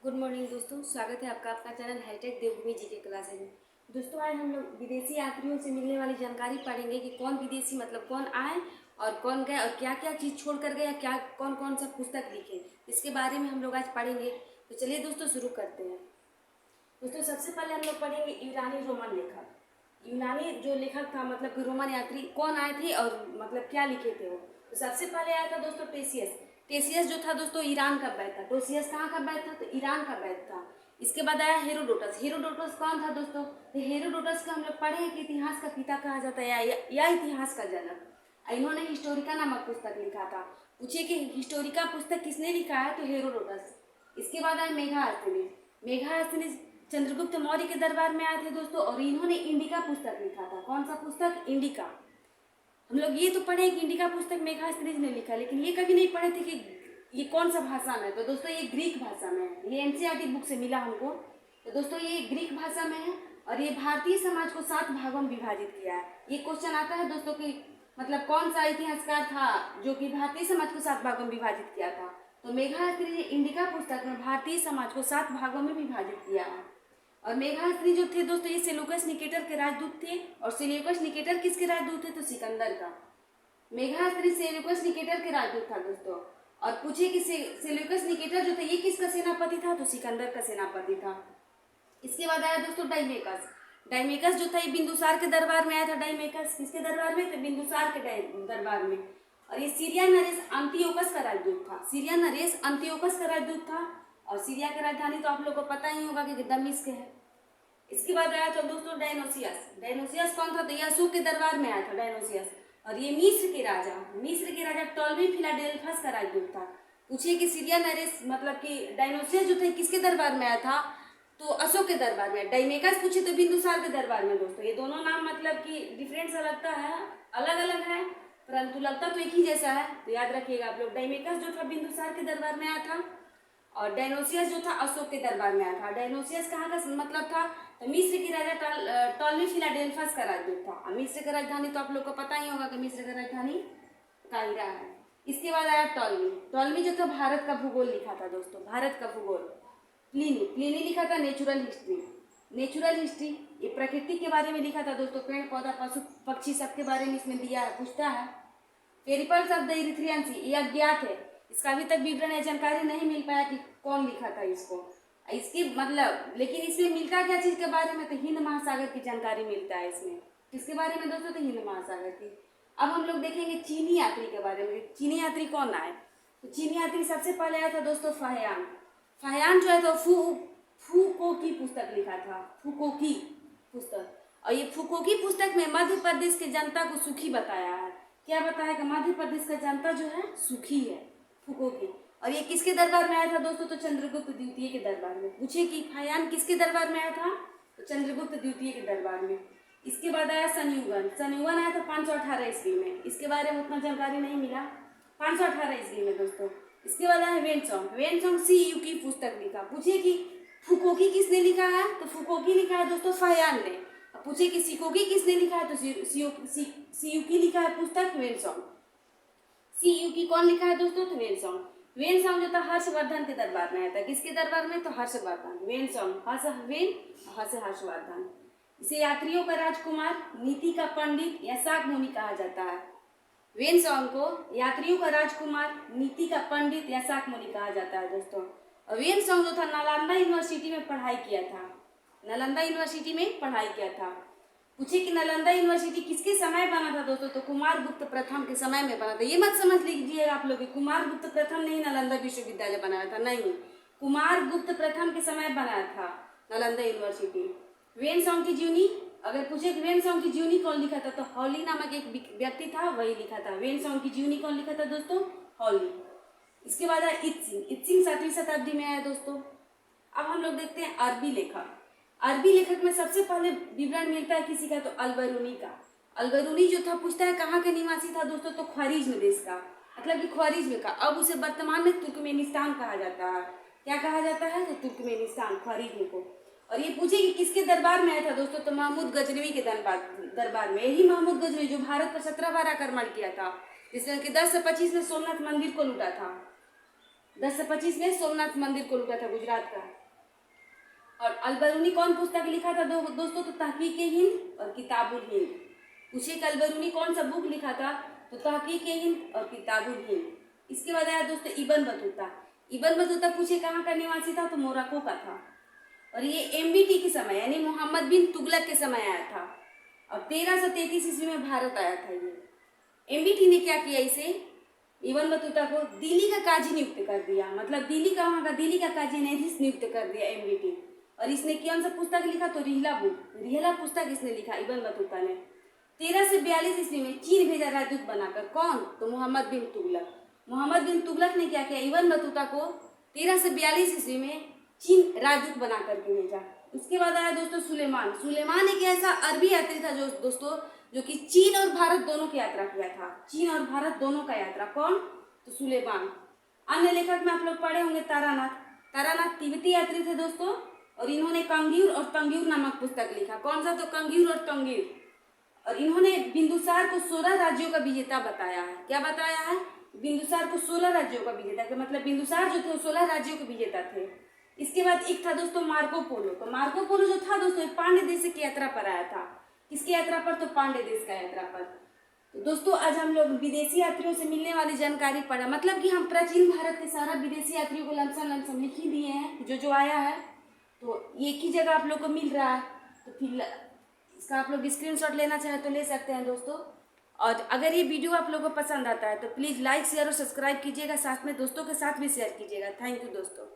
Good morning दोस्तों, स्वागत है आपका अपना चैनल हाईटेक देवभूमि जीके क्लासेज में। दोस्तों आज हम लोग विदेशी यात्रियों से मिलने वाली जानकारी पढ़ेंगे कि कौन विदेशी मतलब कौन आए और कौन गए और क्या क्या चीज़ छोड़ कर गए, क्या कौन कौन सा पुस्तक लिखे, इसके बारे में हम लोग आज पढ़ेंगे। तो चलिए दोस्तों शुरू करते हैं। दोस्तों सबसे पहले हम लोग पढ़ेंगे यूनानी रोमन लेखक। यूनानी जो लेखक था मतलब कि रोमन यात्री कौन आए थे और मतलब क्या लिखे थे वो। तो सबसे पहले आया था दोस्तों टेसियस। टेसियस जो था दोस्तों ईरान का वैद था। टेसियस कहाँ का वैद था? तो ईरान का वैद था। इसके बाद आया हेरोडोटस। हेरोडोटस कौन था दोस्तों? तो हेरोडोटस का हम लोग पढ़े हैं कि इतिहास का पिता कहा जाता है या इतिहास का जनक। इन्होंने हिस्टोरिका नामक पुस्तक लिखा था। पूछिए कि हिस्टोरिका पुस्तक किसने लिखा है? तो हेरोडोटस। इसके बाद आए मेघास्थनीज। मेघास्थनीज चंद्रगुप्त मौर्य के दरबार में आए थे दोस्तों और इन्होंने इंडिका पुस्तक लिखा था। कौन सा पुस्तक? इंडिका। हम लोग ये तो पढ़े कि इंडिका पुस्तक मेघास्थनीज ने लिखा, लेकिन ये कभी नहीं पढ़े थे कि ये कौन सा भाषा में है। तो दोस्तों ये ग्रीक भाषा में है। ये एनसीईआरटी बुक से मिला हमको। तो दोस्तों ये ग्रीक भाषा में है और ये भारतीय समाज को 7 भागों में विभाजित किया है। ये क्वेश्चन आता है दोस्तों कि मतलब कौन सा इतिहासकार था जो कि भारतीय समाज को 7 भागों में विभाजित किया था। तो मेघास्थनी ने इंडिका पुस्तक में भारतीय समाज को 7 भागों में विभाजित किया है। और मेघास्थनी जो थे दोस्तों ये सेल्यूकस निकेटर के राजदूत थे। और सेल्यूकस निकेटर किसके राजदूत थे? तो सिकंदर का। मेघास्थनी सेल्यूकस निकेटर के राजदूत था दोस्तों। और पूछे कि सेल्यूकस निकेटर जो था ये किसका सेनापति था? तो सिकंदर का सेनापति था। इसके बाद आया दोस्तों डाइमेकस। डाइमेकस जो था ये बिंदुसार के दरबार में आया था। डाइमेकस किसके दरबार में? तो बिंदुसार के दरबार में। और ये सीरिया नरेश अंतियोकस का राजदूत था। सीरिया नरेश अंतियोकस का राजदूत था। और सीरिया की राजधानी तो आप लोगों को पता ही होगा कि दमिश्क है। इसके बाद आया था दोस्तों डायनोसियस। डायनोसियस कौन था? तो ये अशोक के दरबार में आया था डायनोसियस। और ये मिस्र के राजा टॉलमी फिलाडेल्फस का राजदूत था। पूछिए कि सीरिया नरेश मतलब कि डायनोसियस जो थे किसके दरबार में आया था? तो अशोक के दरबार में। डाइमेकस पूछे तो बिंदुसार के दरबार में। दोस्तों ये दोनों नाम मतलब कि डिफरेंट सा लगता है, अलग अलग है, परंतु लगता तो एक ही जैसा है। तो याद रखिएगा आप लोग। डाइमेकस जो था बिंदुसार के दरबार में आया था और डायनोसियस जो था अशोक के दरबार में आया था। डायनोसियस कहाँ का मतलब था? तो मिस्र की राजा टॉलमी फिलाडेल्फस का राजदूत था। और मिस्र की राजधानी तो आप लोग को पता ही होगा कि मिस्र की राजधानी काहिरा है। इसके बाद आया टॉलमी। टॉलमी जो था भारत का भूगोल लिखा था दोस्तों, भारत का भूगोल। प्लिनी प्लिनी लिखा था नेचुरल हिस्ट्री। नेचुरल हिस्ट्री ये प्रकृति के बारे में लिखा था दोस्तों। पेड़ पौधा पशु पक्षी सबके बारे में इसमें दिया है, पूछता है। पेरिपल्स ऑफ द इरिथ्रियन सी ये अज्ञात है। इसका अभी तक विवरण या जानकारी नहीं मिल पाया कि कौन लिखा था इसको, इसकी मतलब, लेकिन इसमें मिलता क्या चीज के बारे में? तो हिंद महासागर की जानकारी मिलता है इसमें। किसके बारे में दोस्तों? तो हिंद महासागर की। अब हम लोग देखेंगे चीनी यात्री के बारे में। चीनी यात्री कौन आए? तो चीनी यात्री सबसे पहले आया था दोस्तों फाहियान। फाहियान जो है तो फूको की पुस्तक लिखा था। फूको की पुस्तक। और ये फूको की पुस्तक में मध्य प्रदेश की जनता को सुखी बताया है। क्या बताया कि मध्य प्रदेश का जनता जो है सुखी है, फूको की। और ये किसके दरबार में आया था दोस्तों? तो चंद्रगुप्त द्वितीय के दरबार में। पूछे कि फाहियान किसके दरबार में आया था? तो चंद्रगुप्त द्वितीय के दरबार में। इसके बाद आया संयुगन। संयुगन आया था 518 ईस्वी में। इसके बारे में उतना जानकारी नहीं मिला। 518 ईस्वी में दोस्तों। इसके बाद आया वेनसोंग। वेनसोंग सीयू की पुस्तक लिखा। पूछे कि फुकोकी किसने लिखा है? तो फुकोकी लिखा है दोस्तों फाहियान ने। पूछे कि सिकोकी किसने लिखा है? तो सीयूकी लिखा है पुस्तक वेनसोंग। सीयूकी कौन लिखा है दोस्तों? तो वेनसोंग। वेनसोंग जो था हर्षवर्धन के दरबार में आया था। किसके दरबार में? तो हर्षवर्धन। वेनसोंग हर्षवर्धन। इसे यात्रियों का राजकुमार, नीति का पंडित या शाक मुनि कहा जाता है। वेनसोंग को यात्रियों का राजकुमार, नीति का पंडित या शाक मुनि कहा जाता है दोस्तों। और वेनसोंग जो था नालंदा यूनिवर्सिटी में पढ़ाई किया था। नालंदा यूनिवर्सिटी में पढ़ाई किया था। पूछे कि नालंदा यूनिवर्सिटी किसके समय बना था दोस्तों? तो कुमार गुप्त प्रथम के समय में बना था। ये मत समझ लीजिएगा आप लोग कुमार गुप्त प्रथम ने ही नालंदा विश्वविद्यालय बनाया था, नहीं। कुमार गुप्त प्रथम के समय बनाया था नालंदा यूनिवर्सिटी। वेनसोंग की जीवनी अगर पूछे कि वेनसोंग की जीवनी कौन लिखा था? तो हॉली नामक एक व्यक्ति था, वही लिखा था। वेनसोंग की जीवनी कौन लिखा था दोस्तों? हॉली। इसके बाद आया इत्सिंग। इत्सिंग 7वीं शताब्दी में आया दोस्तों। अब हम लोग देखते हैं अरबी लेखक। अरबी लेखक में सबसे पहले विवरण मिलता है किसी का? तो अलबरूनी का। अलबरूनी जो था पूछता है कहाँ का निवासी था दोस्तों? तो ख्वारिज्म देश का, मतलब कि ख्वारिज्म का। अब उसे वर्तमान में तुर्कमेनिस्तान कहा जाता है। क्या कहा जाता है? तो तुर्कमेनिस्तान, ख्वारिज्म को। और ये पूछे कि किसके दरबार में आया था दोस्तों? तो महमूद गजनवी के दरबार में। यही महमूद गजनवी जो भारत पर 17 बार आक्रमण किया था, जिसमें कि 10 से 25 ने सोमनाथ मंदिर को लूटा था। 1025 में सोमनाथ मंदिर को लूटा था गुजरात का। और अल-बरूनी कौन पुस्तक लिखा था दोस्तों? तो तहकीक-ए-हिंद और किताबुल-हिंद। पूछे कि अल-बरूनी कौन सा बुक लिखा था? तो तहकीक-ए-हिंद और किताबुल-हिंद। इसके बाद आया दोस्तों इब्न बतूता। इब्न बतूता पूछे कहाँ का निवासी था? तो मोरक्को का था। और ये एमबीटी के समय यानी मोहम्मद बिन तुगलक के समय आया था और 1333 ईस्वी में भारत आया था। ये एमबीटी ने क्या किया? इसे इब्न बतूता को दिल्ली का काजी नियुक्त कर दिया, मतलब दिल्ली का वहाँ का दिल्ली का काजी न्यायाधीश नियुक्त कर दिया एमबीटी। और इसने कौन सा पुस्तक लिखा? तो रिहला बुक, रिहला पुस्तक इसने लिखा इब्न बतूता ने। 13 से 42 ईस्वी में चीन भेजा राजदूत बनाकर। कौन? तो मोहम्मद बिन तुगलक। मोहम्मद बिन तुगलक ने क्या किया? इब्न बतूता को 13 से 42 ईस्वी में चीन राजदूत बना करके भेजा। उसके बाद आया दोस्तों सुलेमान। सुलेमान एक ऐसा अरबी यात्री था जो दोस्तों जो कि चीन और भारत दोनों की यात्रा किया था। चीन और भारत दोनों का यात्रा। कौन? तो सुलेमान। अन्य लेखक में आप लोग पढ़े होंगे तारानाथ। तारानाथ तिब्बती यात्री थे दोस्तों और इन्होंने कंग्यूर और तंग्यूर नामक पुस्तक लिखा। कौन सा? तो कंग्यूर और तंग्यूर। और इन्होंने बिंदुसार को 16 राज्यों का विजेता बताया है। क्या बताया है? बिंदुसार को 16 राज्यों का विजेता, मतलब बिंदुसार जो थे 16 राज्यों के विजेता थे। इसके बाद एक था दोस्तों मार्को पोलो। तो मार्को पोलो जो था दोस्तों पांड्य देश की यात्रा पर आया था। किसकी यात्रा पर? तो पांड्य देश का यात्रा पर। तो दोस्तों आज हम लोग विदेशी यात्रियों से मिलने वाली जानकारी पढ़ा, मतलब कि हम प्राचीन भारत के सारा विदेशी यात्रियों को लमसम लिख ही दिए हैं। जो आया है तो एक ही जगह आप लोग को मिल रहा है, तो फिर इसका आप लोग स्क्रीनशॉट लेना चाहे तो ले सकते हैं दोस्तों। और अगर ये वीडियो आप लोगों को पसंद आता है तो प्लीज़ लाइक शेयर और सब्सक्राइब कीजिएगा, साथ में दोस्तों के साथ भी शेयर कीजिएगा। थैंक यू दोस्तों।